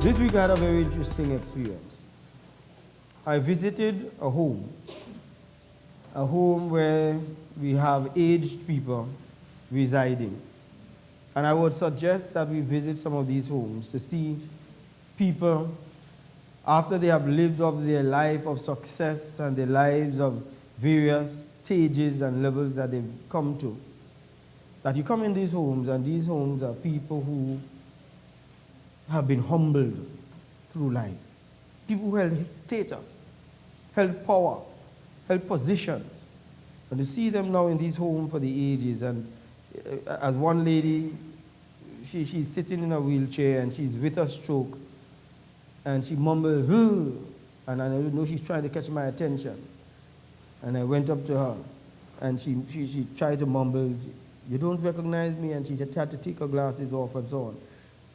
This week I had a very interesting experience. I visited a home where we have aged people residing. And I would suggest that we visit some of these homes to see people after they have lived up their life of success and their lives of various stages and levels that they've come to. That you come in these homes, and these homes are people who have been humbled through life. People who held status, held power, held positions. And to see them now in these homes for the ages, and as one lady, she's sitting in a wheelchair and she's with a stroke, and she mumbles, "Ugh," and I know she's trying to catch my attention. And I went up to her, and she tried to mumble, "You don't recognize me," and she just had to take her glasses off and so on.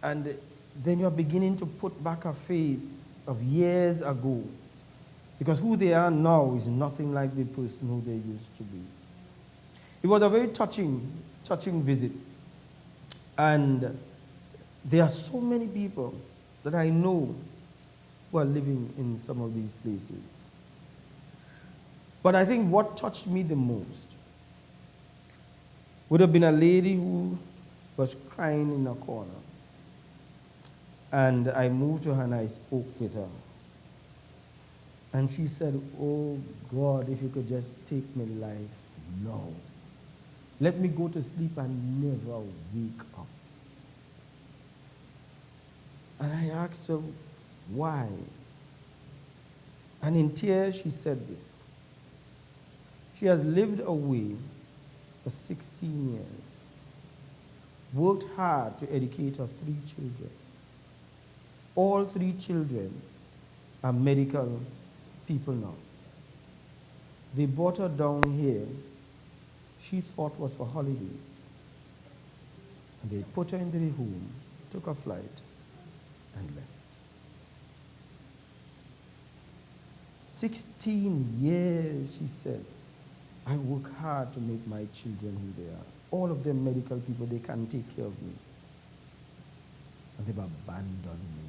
And then you're beginning to put back a face of years ago, because who they are now is nothing like the person who they used to be. It was a very touching visit. And there are so many people that I know who are living in some of these places. But I think what touched me the most would have been a lady who was crying in a corner. And I moved to her and I spoke with her. And she said, "Oh God, if you could just take my life now. Let me go to sleep and never wake up." And I asked her, why? And in tears she said this. She has lived away for 16 years, worked hard to educate her 3 children. All 3 children are medical people now. They brought her down here, she thought was for holidays. And they put her into the home, took a flight, and left. 16 years, she said. I work hard to make my children who they are. All of them medical people, they can't take care of me. And they've abandoned me.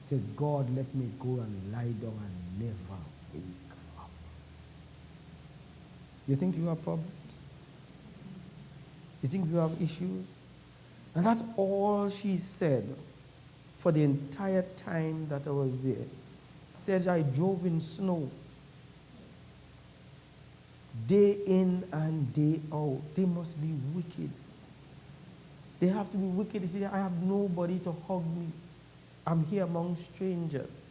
Said, "God, let me go and lie down and never wake up." You think you have problems? You think you have issues? And that's all she said for the entire time that I was there. She said, "I drove in snow, day in and day out. They must be wicked. They have to be wicked." She said, "I have nobody to hug me. I'm here among strangers.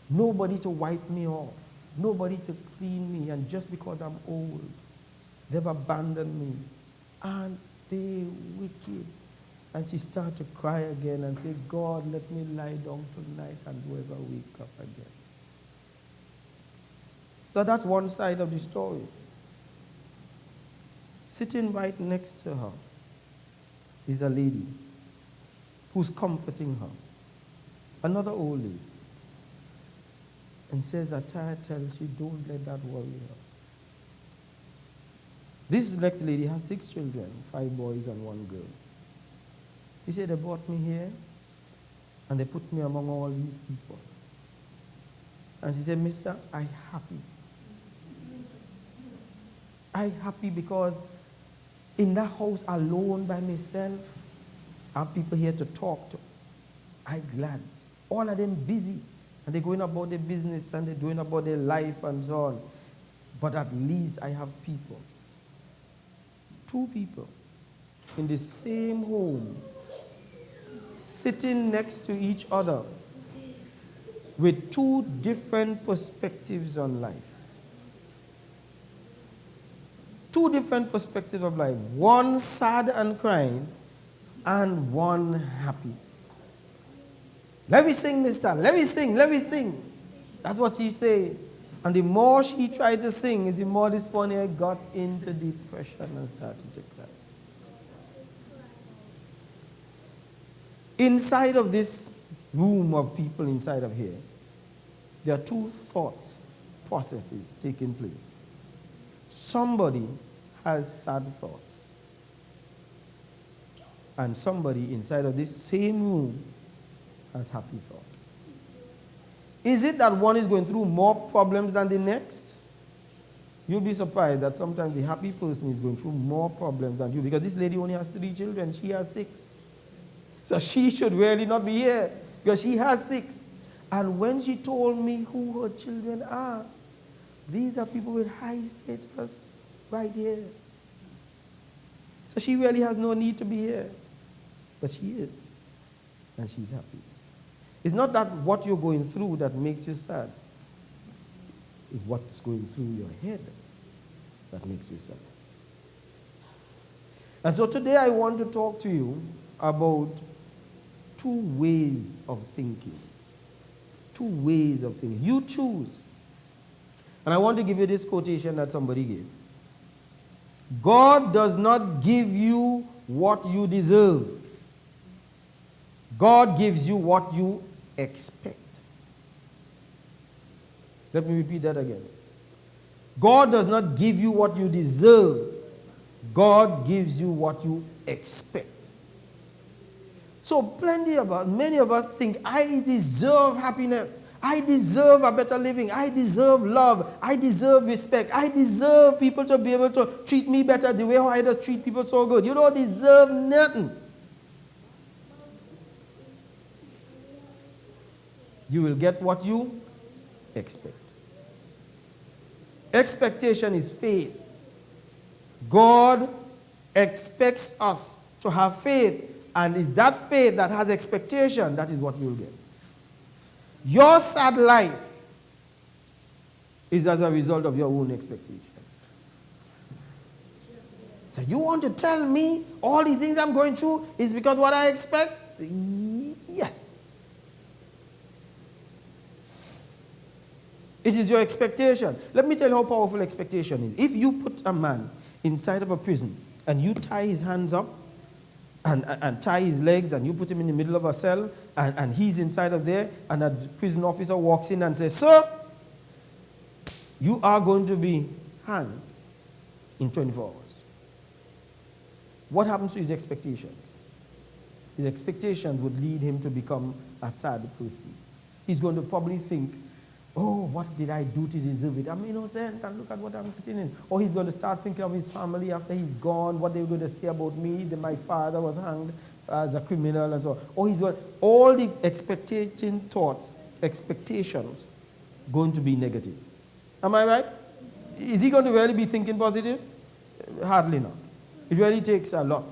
Nobody to wipe me off. Nobody to clean me. And just because I'm old, they've abandoned me. And they're wicked." And she started to cry again and say, "God, let me lie down tonight and never wake up again." So that's one side of the story. Sitting right next to her is a lady who's comforting her. Another old lady. And says, Ataya tells you, don't let that worry her. This next lady has 6 children, 5 boys and 1 girl. He said, "They brought me here and they put me among all these people." And she said, "Mister, I'm happy. I'm happy because in that house alone by myself, I have people here to talk to. I'm glad. All of them busy, and they're going about their business, and they're doing about their life and so on. But at least I have people. 2 people in the same home, sitting next to each other with 2 different perspectives on life. 2 different perspectives of life. One sad and crying, and one happy. "Let me sing, mister. Let me sing. Let me sing." That's what she said. And the more she tried to sing, the more this funny got into depression and started to cry. Inside of this room of people inside of here, there are 2 thoughts processes taking place. Somebody has sad thoughts. And somebody inside of this same room has happy thoughts. Is it that one is going through more problems than the next? You'll be surprised that sometimes the happy person is going through more problems than you, because this lady only has 3 children, she has 6. So she should really not be here because she has 6. And when she told me who her children are, these are people with high status right here. So she really has no need to be here. But she is. And she's happy. It's not that what you're going through that makes you sad. It's what's going through your head that makes you sad. And so today I want to talk to you about 2 ways of thinking. 2 ways of thinking. You choose. And I want to give you this quotation that somebody gave. God does not give you what you deserve. God gives you what you expect. Let me repeat that again. God does not give you what you deserve. God gives you what you expect. So many of us think, I deserve happiness. I deserve a better living. I deserve love. I deserve respect. I deserve people to be able to treat me better the way how I just treat people so good. You don't deserve nothing. You will get what you expect. Expectation is faith. God expects us to have faith, and it's that faith that has expectation that is what you will get. Your sad life is as a result of your own expectation. So you want to tell me all these things I'm going through is because of what I expect? Yes. It is your expectation. Let me tell you how powerful expectation is. If you put a man inside of a prison and you tie his hands up and tie his legs and you put him in the middle of a cell and he's inside of there and a prison officer walks in and says, "Sir, you are going to be hanged in 24 hours." What happens to his expectations? His expectations would lead him to become a sad person. He's going to probably think, "Oh, what did I do to deserve it? I'm innocent, and look at what I'm putting in." Or he's going to start thinking of his family after he's gone, what they're going to say about me, that my father was hanged as a criminal and so on. Or he's going, all the expectations going to be negative. Am I right? Is he going to really be thinking positive? Hardly not. It really takes a lot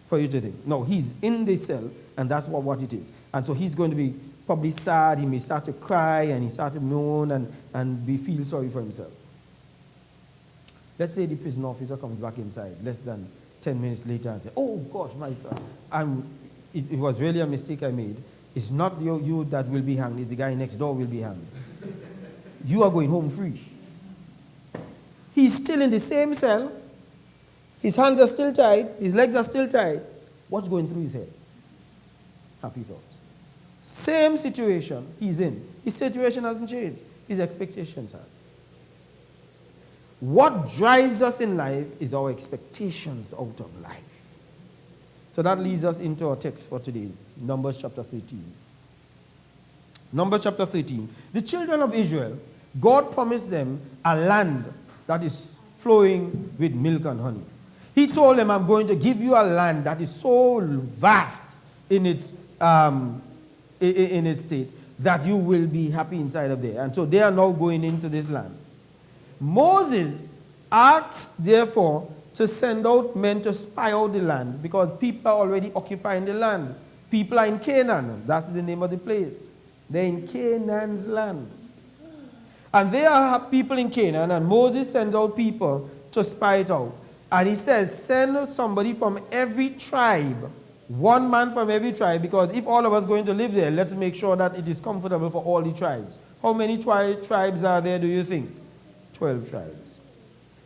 for you to think. No, he's in the cell, and that's what it is. And so he's going to be probably sad. He may start to cry and he start to moan and feel sorry for himself. Let's say the prison officer comes back inside less than 10 minutes later and says, "Oh gosh, my son, it was really a mistake I made. It's not you that will be hanged, it's the guy next door will be hanged. You are going home free." He's still in the same cell. His hands are still tied. His legs are still tied. What's going through his head? Happy thoughts. Same situation he's in. His situation hasn't changed. His expectations has. What drives us in life is our expectations out of life. So that leads us into our text for today, Numbers chapter 13. Numbers chapter 13. The children of Israel, God promised them a land that is flowing with milk and honey. He told them, "I'm going to give you a land that is so vast in its state that you will be happy inside of there." And so they are now going into this land. Moses asked, therefore, to send out men to spy out the land, because people are already occupying the land. People are in Canaan. That's the name of the place. They're in Canaan's land. And there are people in Canaan, and Moses sends out people to spy it out. And he says, send somebody from every tribe, one man from every tribe, because if all of us are going to live there, let's make sure that it is comfortable for all the tribes. How many tribes are there, do you think? 12 tribes.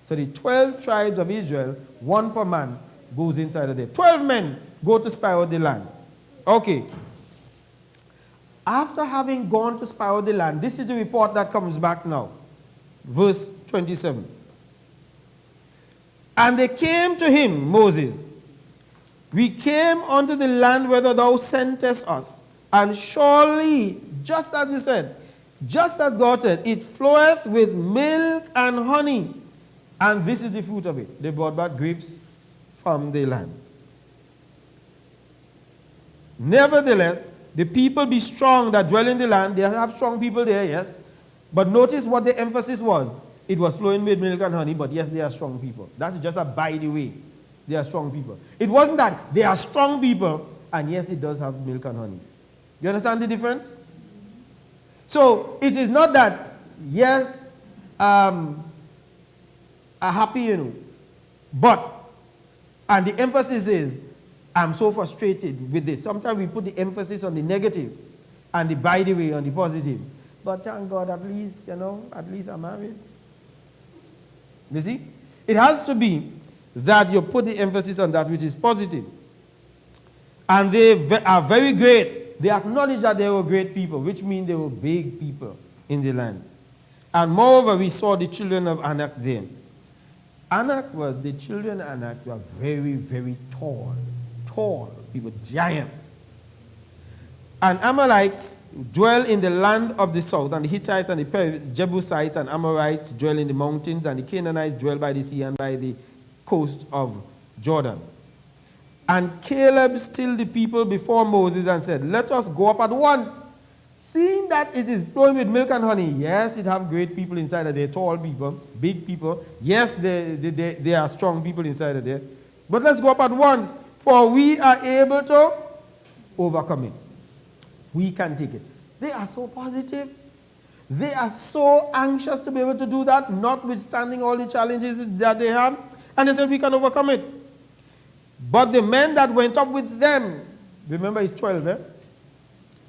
So the 12 tribes of Israel, one per man, goes inside of there. 12 men go to spy out the land. Okay. After having gone to spy out the land, this is the report that comes back now. Verse 27. And they came to him, Moses. We came unto the land whither thou sentest us, And surely, just as you said, just as God said, it floweth with milk and honey. And this is the fruit of it. They brought back grapes from the land. Nevertheless, the people be strong that dwell in the land. They have strong people there, yes. But notice what the emphasis was. It was flowing with milk and honey, but yes, they are strong people. That's just a by the way. They are strong people. It wasn't that they are strong people, and yes, it does have milk and honey. You understand the difference? So, it is not that, yes, are happy, but, and the emphasis is, I'm so frustrated with this. Sometimes we put the emphasis on the negative and the by the way on the positive. But thank God, at least, at least I'm married. You see? It has to be that you put the emphasis on that which is positive. And they are very great. They acknowledge that they were great people, which means they were big people in the land. And moreover, we saw the children of Anak there. The children of Anak were very, very tall people, giants. And Amalekites dwell in the land of the south, and the Hittites and the Jebusites and Amorites dwell in the mountains, and the Canaanites dwell by the sea and by the coast of Jordan. And Caleb stilled the people before Moses and said, let us go up at once. Seeing that it is flowing with milk and honey, yes, it have great people inside of there, tall people, big people. Yes, they are strong people inside of there. But let's go up at once, for we are able to overcome it. We can take it. They are so positive. They are so anxious to be able to do that, notwithstanding all the challenges that they have. And they said, we can overcome it. But the men that went up with them, remember it's 12, eh?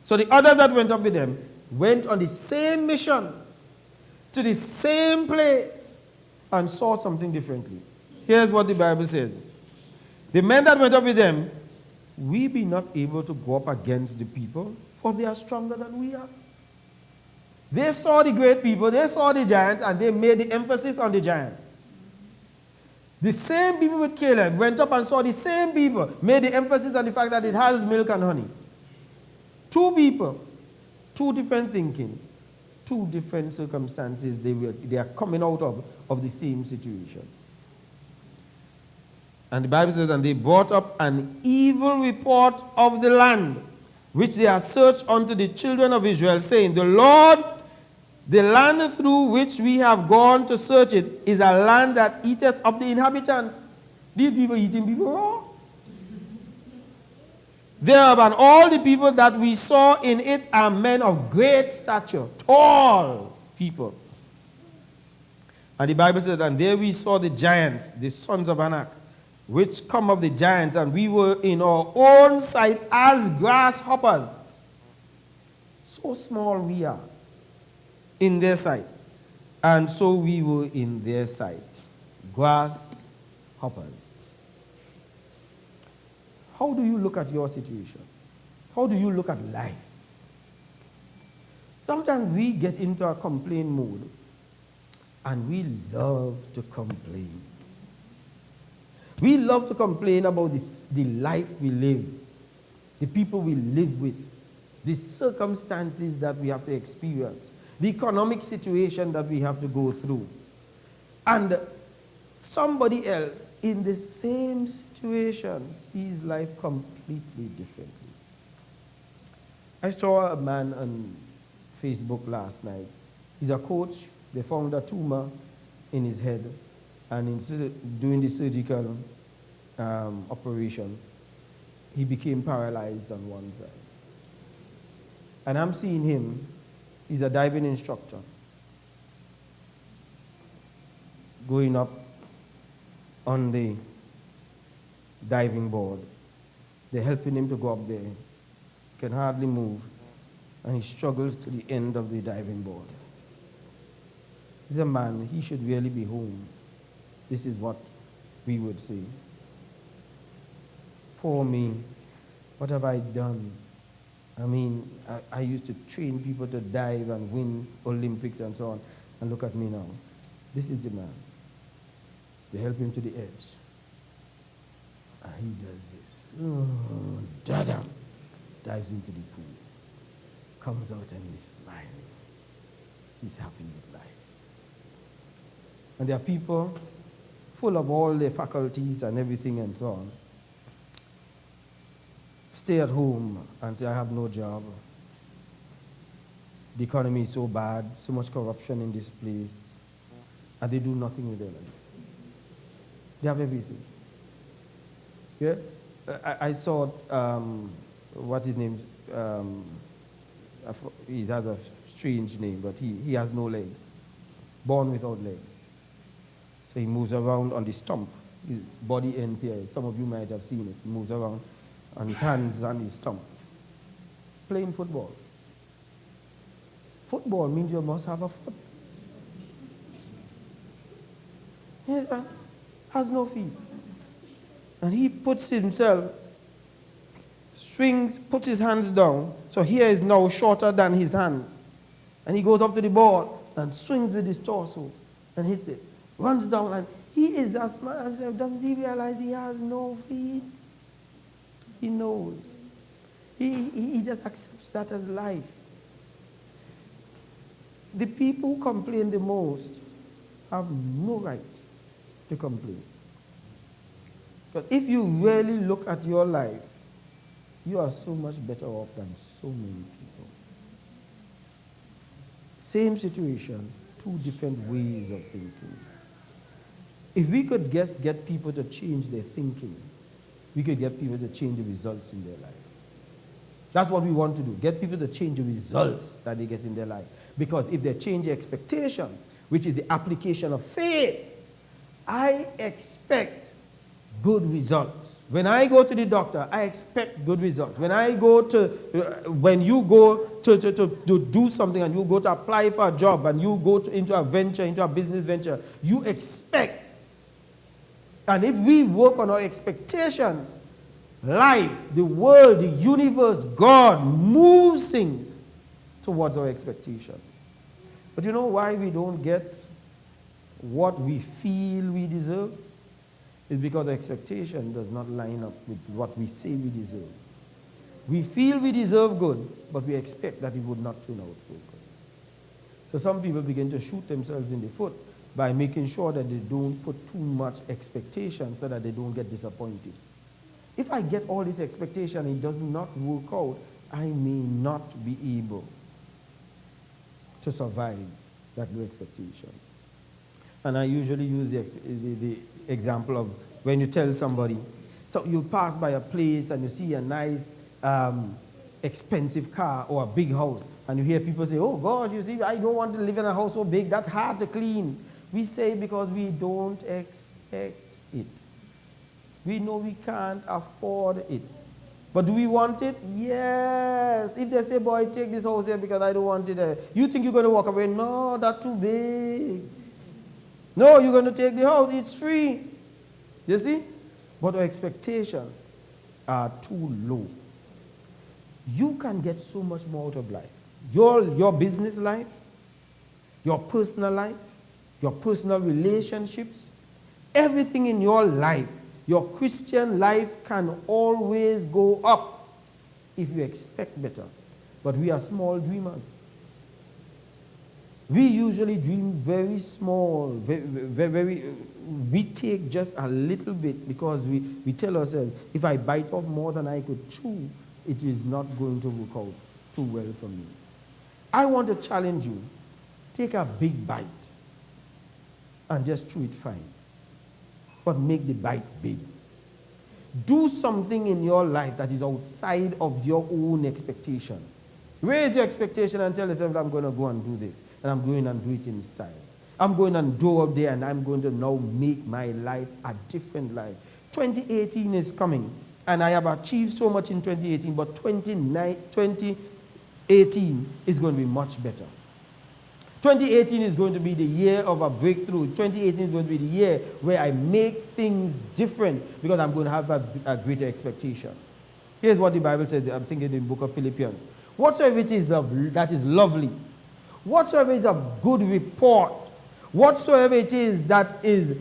So the others that went up with them went on the same mission, to the same place, and saw something differently. Here's what the Bible says. The men that went up with them, we be not able to go up against the people, for they are stronger than we are. They saw the great people, they saw the giants, and they made the emphasis on the giants. The same people with Caleb went up and saw the same people, made the emphasis on the fact that it has milk and honey. Two people, two different thinking, two different circumstances they are coming out of the same situation. And the Bible says, and they brought up an evil report of the land, which they had searched unto the children of Israel, saying, the Lord, the land through which we have gone to search it, is a land that eateth up the inhabitants. These people eating people raw. Thereof, and all the people that we saw in it are men of great stature, tall people. And the Bible says, and there we saw the giants, the sons of Anak, which come of the giants, and we were in our own sight as grasshoppers. So small we are in their sight, and so we were in their sight. Grasshoppers. How do you look at your situation? How do you look at life? Sometimes we get into a complaint mode, and we love to complain. We love to complain about the life we live, the people we live with, the circumstances that we have to experience, the economic situation that we have to go through. And somebody else in the same situation sees life completely differently. I saw a man on Facebook last night. He's a coach. They found a tumor in his head. And doing the surgical operation, he became paralyzed on one side. And I'm seeing him, he's a diving instructor, going up on the diving board. They're helping him to go up there. He can hardly move, and he struggles to the end of the diving board. He's a man, he should really be home. This is what we would say. Poor me, what have I done? I mean, I used to train people to dive and win Olympics and so on. And look at me now. This is the man. They help him to the edge. And he does this. Oh, dada. Dives into the pool. comes out and he's smiling. He's happy with life. And there are people full of all their faculties and everything and so on, stay at home and say, I have no job. The economy is so bad, so much corruption in this place, and they do nothing with their life. They have everything. Yeah? I saw, what's his name? He has a strange name, but he has no legs. Born without legs. So he moves around on the stump. His body ends here. Some of you might have seen it. He moves around on his hands and his stump. Playing football. Football means you must have a foot. He has no feet. And he puts himself, swings, puts his hands down, so here is now shorter than his hands. And he goes up to the ball and swings with his torso and hits it. Runs down, and he is as smart. Doesn't he realize he has no feet? He knows. He just accepts that as life. The people who complain the most have no right to complain. But if you really look at your life, you are so much better off than so many people. Same situation, two different ways of thinking. If we could just get people to change their thinking, we could get people to change the results in their life. That's what we want to do, get people to change the results that they get in their life. Because if they change the expectation, which is the application of faith, I expect good results. When I go to the doctor, I expect good results. When I go to, when you go to do something and you go to apply for a job and you go into a venture, into a business venture, you expect. And if we work on our expectations, life, the world, the universe, God moves things towards our expectation. But you know why we don't get what we feel we deserve? It's because the expectation does not line up with what we say we deserve. We feel we deserve good, but we expect that it would not turn out so good. So some people begin to shoot themselves in the foot by making sure that they don't put too much expectation so that they don't get disappointed. If I get all this expectation and it does not work out, I may not be able to survive that low expectation. And I usually use the example of when you tell somebody, so you pass by a place and you see a nice expensive car or a big house, and you hear people say, oh God, you see, I don't want to live in a house so big, that's hard to clean. We say because we don't expect it. We know we can't afford it. But do we want it? Yes. If they say, boy, take this house here because I don't want it. You think you're going to walk away? No, that's too big. No, you're going to take the house. It's free. You see? But our expectations are too low. You can get so much more out of life. Your business life, your personal life, your personal relationships, everything in your life, your Christian life can always go up if you expect better. But we are small dreamers. We usually dream very small, we take just a little bit because we tell ourselves, if I bite off more than I could chew, it is not going to work out too well for me. I want to challenge you, take a big bite and just chew it fine. But make the bite big. Do something in your life that is outside of your own expectation. Raise your expectation and tell yourself, I'm going to go and do this. And I'm going and do it in style. I'm going and go up there and I'm going to now make my life a different life. 2018 is coming. And I have achieved so much in 2018. But 2018 is going to be much better. 2018 is going to be the year of a breakthrough. 2018 is going to be the year where I make things different because I'm going to have a greater expectation. Here's what the Bible says. I'm thinking in the book of Philippians. Whatsoever it is that is lovely, whatsoever is of good report, whatsoever it is that is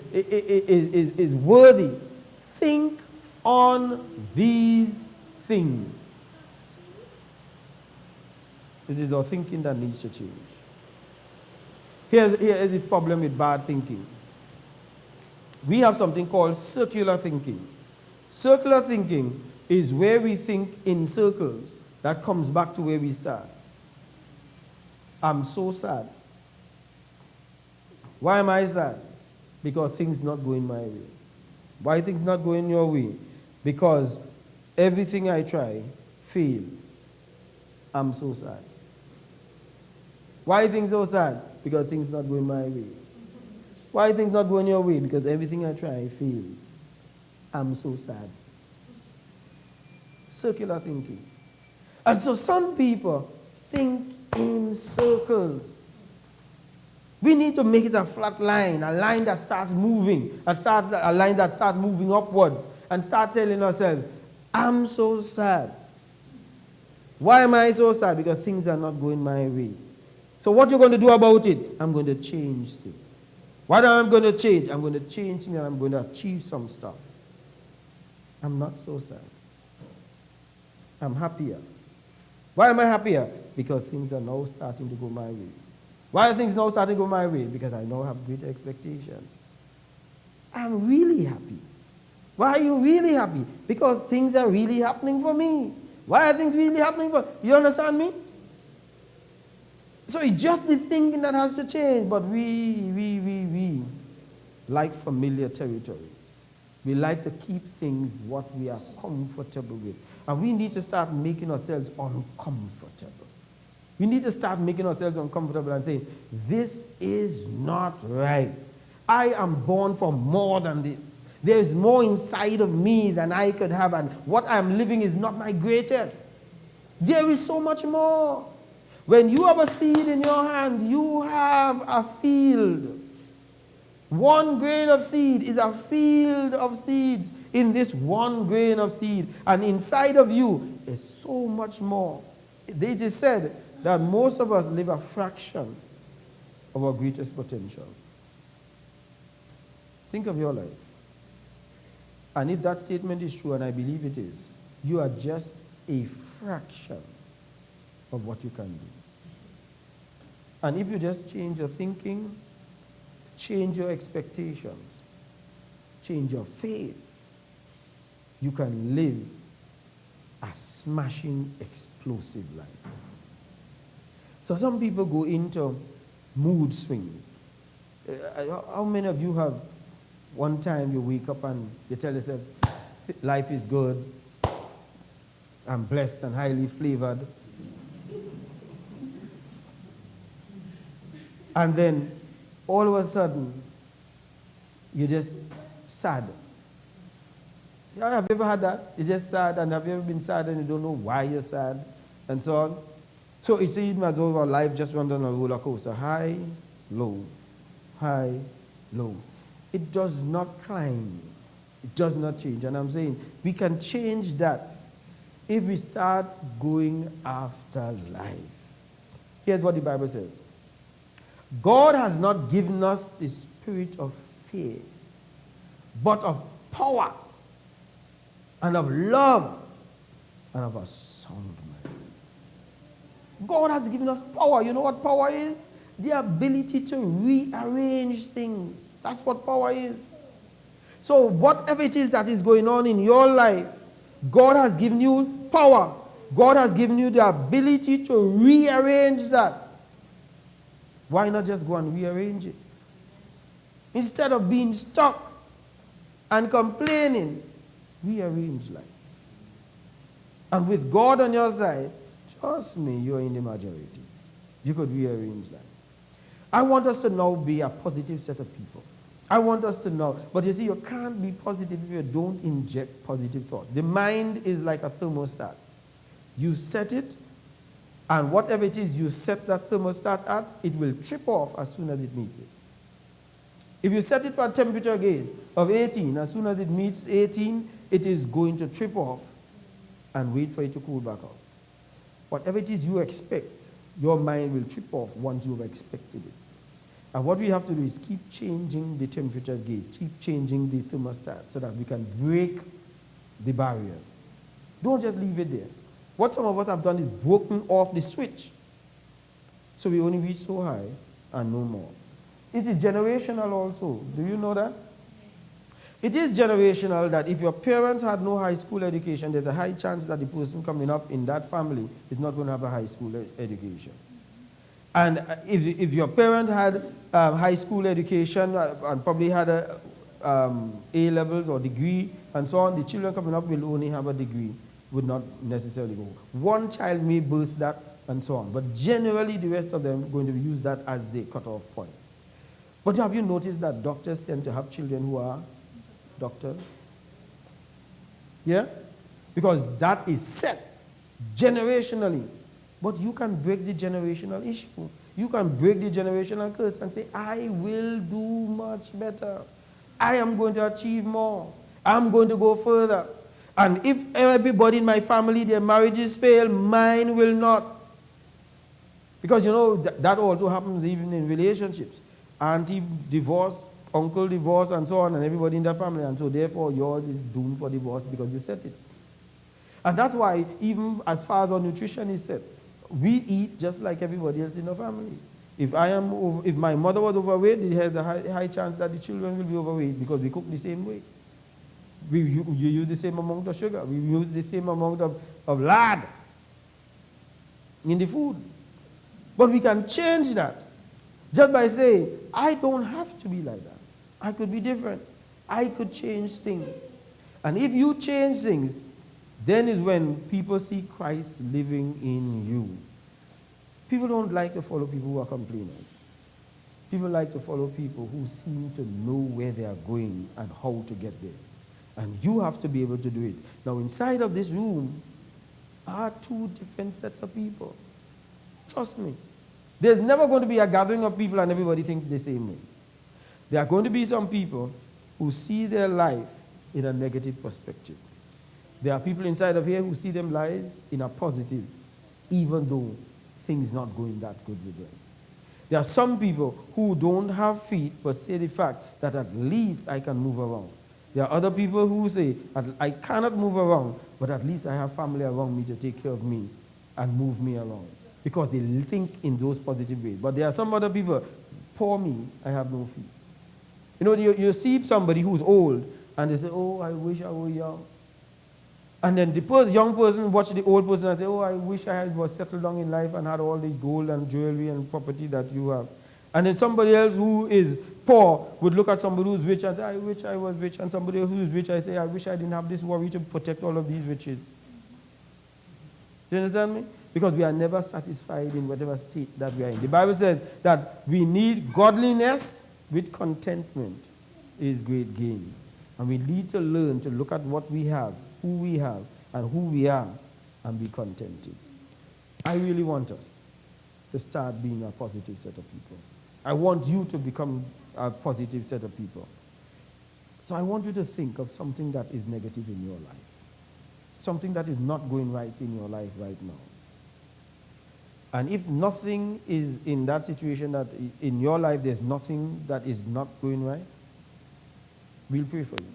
worthy, think on these things. It is our thinking that needs to change. Here is the problem with bad thinking. We have something called circular thinking. Circular thinking is where we think in circles that comes back to where we start. I'm so sad. Why am I sad? Because things not going my way. Why things not going your way? Because everything I try fails. I'm so sad. Why things so sad? Because things not going my way. Why things not going your way? Because everything I try fails. I'm so sad. Circular thinking. And so some people think in circles. We need to make it a flat line, a line that starts moving, a line that starts moving upward, and start telling ourselves, I'm so sad. Why am I so sad? Because things are not going my way. So what you're going to do about it? I'm going to change things. What am I going to change? I'm going to change things and I'm going to achieve some stuff. I'm not so sad. I'm happier. Why am I happier? Because things are now starting to go my way. Why are things now starting to go my way? Because I now have great expectations. I'm really happy. Why are you really happy? Because things are really happening for me. Why are things really happening for you? Understand me? So it's just the thinking that has to change. But we like familiar territories. We like to keep things what we are comfortable with. And we need to start making ourselves uncomfortable. We need to start making ourselves uncomfortable and saying, this is not right. I am born for more than this. There is more inside of me than I could have, and what I am living is not my greatest. There is so much more. When you have a seed in your hand, you have a field. One grain of seed is a field of seeds in this one grain of seed. And inside of you is so much more. They just said that most of us live a fraction of our greatest potential. Think of your life. And if that statement is true, and I believe it is, you are just a fraction of what you can do. And if you just change your thinking, change your expectations, change your faith, you can live a smashing, explosive life. So some people go into mood swings. How many of you have one time you wake up and you tell yourself, life is good, I'm blessed and highly flavored. And then all of a sudden, you're just sad. Yeah, have you ever had that? You're just sad, and have you ever been sad and you don't know why you're sad, and so on? So it seems as though our life just runs on a roller coaster. High, low, high, low. It does not climb. It does not change. And I'm saying we can change that if we start going after life. Here's what the Bible says. God has not given us the spirit of fear, but of power and of love and of a sound mind. God has given us power. You know what power is? The ability to rearrange things. That's what power is. So whatever it is that is going on in your life, God has given you power. God has given you the ability to rearrange that. Why not just go and rearrange it? Instead of being stuck and complaining, rearrange life. And with God on your side, trust me, you're in the majority. You could rearrange life. I want us to now be a positive set of people. I want us to know. But you see, you can't be positive if you don't inject positive thought. The mind is like a thermostat. You set it, and whatever it is you set that thermostat at, it will trip off as soon as it meets it. If you set it for a temperature again of 18, as soon as it meets 18, it is going to trip off and wait for it to cool back out. Whatever it is you expect, your mind will trip off once you have expected it. And what we have to do is keep changing the temperature gauge, keep changing the thermostat so that we can break the barriers. Don't just leave it there. What some of us have done is broken off the switch So we only reach so high and no more. It is generational also. Do you know that? It is generational that if your parents had no high school education, there's a high chance that the person coming up in that family is not going to have a high school education. And if your parent had high school education and probably had A-levels or degree and so on, the children coming up will only have a degree, would not necessarily go. One child may burst that and so on, but generally the rest of them are going to use that as the cutoff point. But have you noticed that doctors tend to have children who are doctors? Yeah? Because that is set generationally. But you can break the generational issue. You can break the generational curse and say, I will do much better. I am going to achieve more. I'm going to go further. And if everybody in my family, their marriages fail, mine will not. Because you know, that also happens even in relationships. Auntie divorce, uncle divorce, and so on, and everybody in that family. And so therefore yours is doomed for divorce because you set it. And that's why even as far as our nutrition is set, we eat just like everybody else in our family. If my mother was overweight, there's a high chance that the children will be overweight because we cook the same way. You use the same amount of sugar. We use the same amount of lard in the food. But we can change that just by saying, I don't have to be like that. I could be different. I could change things. And if you change things, then is when people see Christ living in you. People don't like to follow people who are complainers. People like to follow people who seem to know where they are going and how to get there. And you have to be able to do it. Now, inside of this room are two different sets of people. Trust me. There's never going to be a gathering of people and everybody thinks the same way. There are going to be some people who see their life in a negative perspective. There are people inside of here who see their lives in a positive, even though things not going that good with them. There are some people who don't have feet but say the fact that at least I can move around. There are other people who say, I cannot move around, but at least I have family around me to take care of me and move me around. Because they think in those positive ways. But there are some other people, poor me, I have no feet. You know, you see somebody who's old, and they say, oh, I wish I were young. And then the young person watch the old person and say, oh, I wish I was settled down in life and had all the gold and jewelry and property that you have. And then somebody else who is poor would look at somebody who's rich and say, I wish I was rich. And somebody who's rich, I say, I wish I didn't have this worry to protect all of these riches. Do you understand me? Because we are never satisfied in whatever state that we are in. The Bible says that we need godliness with contentment is great gain. And we need to learn to look at what we have, who we have, and who we are, and be contented. I really want us to start being a positive set of people. I want you to become a positive set of people. So I want you to think of something that is negative in your life. Something that is not going right in your life right now. And if nothing is in that situation, that in your life there's nothing that is not going right, we'll pray for you.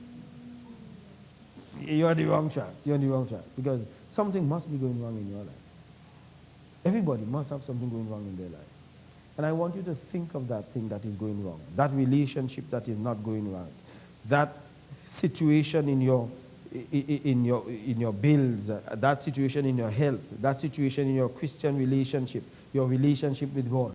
You're on the wrong track. You're on the wrong track. Because something must be going wrong in your life. Everybody must have something going wrong in their life. And I want you to think of that thing that is going wrong. That relationship that is not going right. That situation in your bills, that situation in your health, that situation in your Christian relationship, your relationship with God.